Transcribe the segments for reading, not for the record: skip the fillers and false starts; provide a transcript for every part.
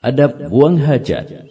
Adab buang hajat.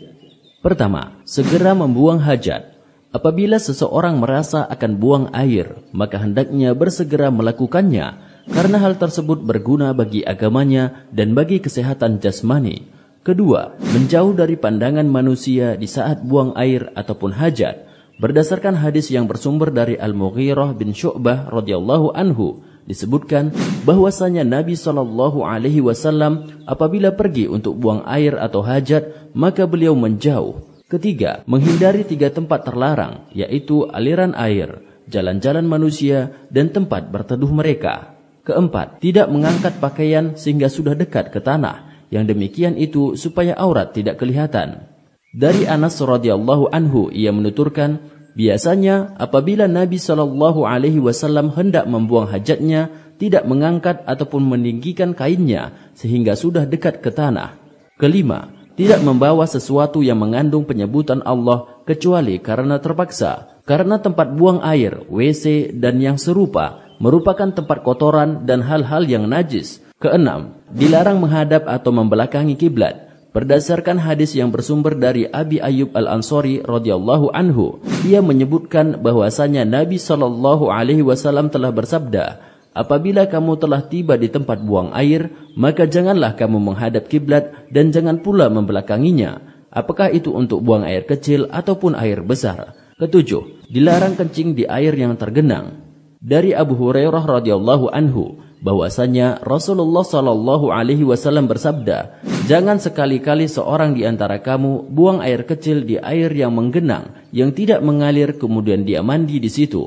Pertama, segera membuang hajat. Apabila seseorang merasa akan buang air, maka hendaknya bersegera melakukannya, karena hal tersebut berguna bagi agamanya dan bagi kesehatan jasmani. Kedua, menjauh dari pandangan manusia di saat buang air ataupun hajat. Berdasarkan hadis yang bersumber dari Al-Mughirah bin Syu'bah radhiyallahu anhu, disebutkan bahwasanya Nabi SAW apabila pergi untuk buang air atau hajat, maka beliau menjauh. Ketiga, menghindari 3 tempat terlarang, yaitu aliran air, jalan-jalan manusia, dan tempat berteduh mereka. Keempat, tidak mengangkat pakaian sehingga sudah dekat ke tanah. Yang demikian itu supaya aurat tidak kelihatan. Dari Anas radhiyallahu anhu, ia menuturkan, biasanya apabila Nabi SAW hendak membuang hajatnya, tidak mengangkat ataupun meninggikan kainnya sehingga sudah dekat ke tanah. Kelima, tidak membawa sesuatu yang mengandung penyebutan Allah kecuali karena terpaksa. Karena tempat buang air, WC, dan yang serupa merupakan tempat kotoran dan hal-hal yang najis. Keenam, dilarang menghadap atau membelakangi kiblat. Berdasarkan hadis yang bersumber dari Abi Ayyub Al-Ansari radhiyallahu anhu, ia menyebutkan bahwasanya Nabi SAW telah bersabda, apabila kamu telah tiba di tempat buang air, maka janganlah kamu menghadap kiblat dan jangan pula membelakanginya, apakah itu untuk buang air kecil ataupun air besar. Ketujuh, dilarang kencing di air yang tergenang. Dari Abu Hurairah radhiyallahu anhu, bahwasanya Rasulullah SAW bersabda, jangan sekali-kali seorang di antara kamu buang air kecil di air yang menggenang, yang tidak mengalir kemudian dia mandi di situ.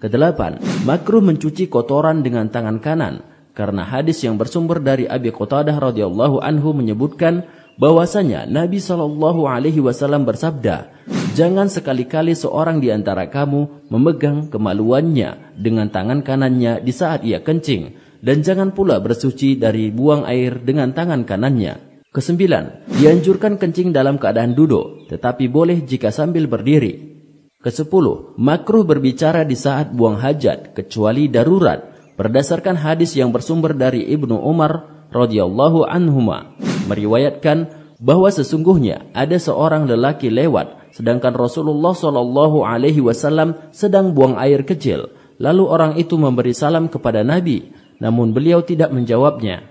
Kedelapan, makruh mencuci kotoran dengan tangan kanan, karena hadis yang bersumber dari Abi Qatadah radhiyallahu anhu menyebutkan bahwasanya Nabi SAW bersabda, jangan sekali-kali seorang di antara kamu memegang kemaluannya dengan tangan kanannya di saat ia kencing, dan jangan pula bersuci dari buang air dengan tangan kanannya. Kesembilan, dianjurkan kencing dalam keadaan duduk, tetapi boleh jika sambil berdiri. Kesepuluh, makruh berbicara di saat buang hajat, kecuali darurat. Berdasarkan hadis yang bersumber dari Ibnu Umar radhiyallahu anhuma, meriwayatkan bahwa sesungguhnya ada seorang lelaki lewat, sedangkan Rasulullah SAW sedang buang air kecil. Lalu orang itu memberi salam kepada Nabi, namun beliau tidak menjawabnya.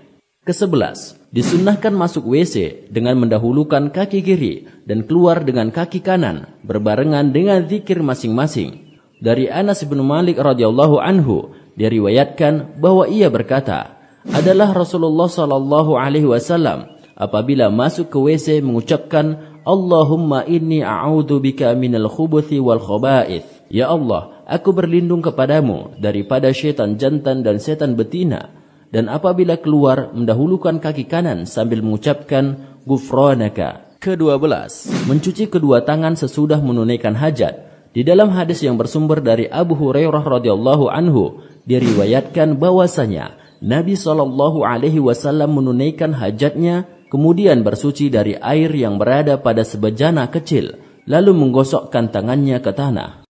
Kesebelas, disunnahkan masuk WC dengan mendahulukan kaki kiri dan keluar dengan kaki kanan, berbarengan dengan zikir masing-masing. Dari Anas bin Malik radhiyallahu anhu, diriwayatkan bahwa ia berkata, adalah Rasulullah SAW apabila masuk ke WC mengucapkan, Allahumma inni a'udzu bika minal khubuthi wal khaba'ith. Ya Allah, aku berlindung kepadamu daripada syaitan jantan dan setan betina. Dan apabila keluar, mendahulukan kaki kanan sambil mengucapkan Ghufranaka. Ke-12, mencuci kedua tangan sesudah menunaikan hajat. Di dalam hadis yang bersumber dari Abu Hurairah radhiyallahu anhu, diriwayatkan bahwasanya Nabi SAW menunaikan hajatnya, kemudian bersuci dari air yang berada pada sebejana kecil, lalu menggosokkan tangannya ke tanah.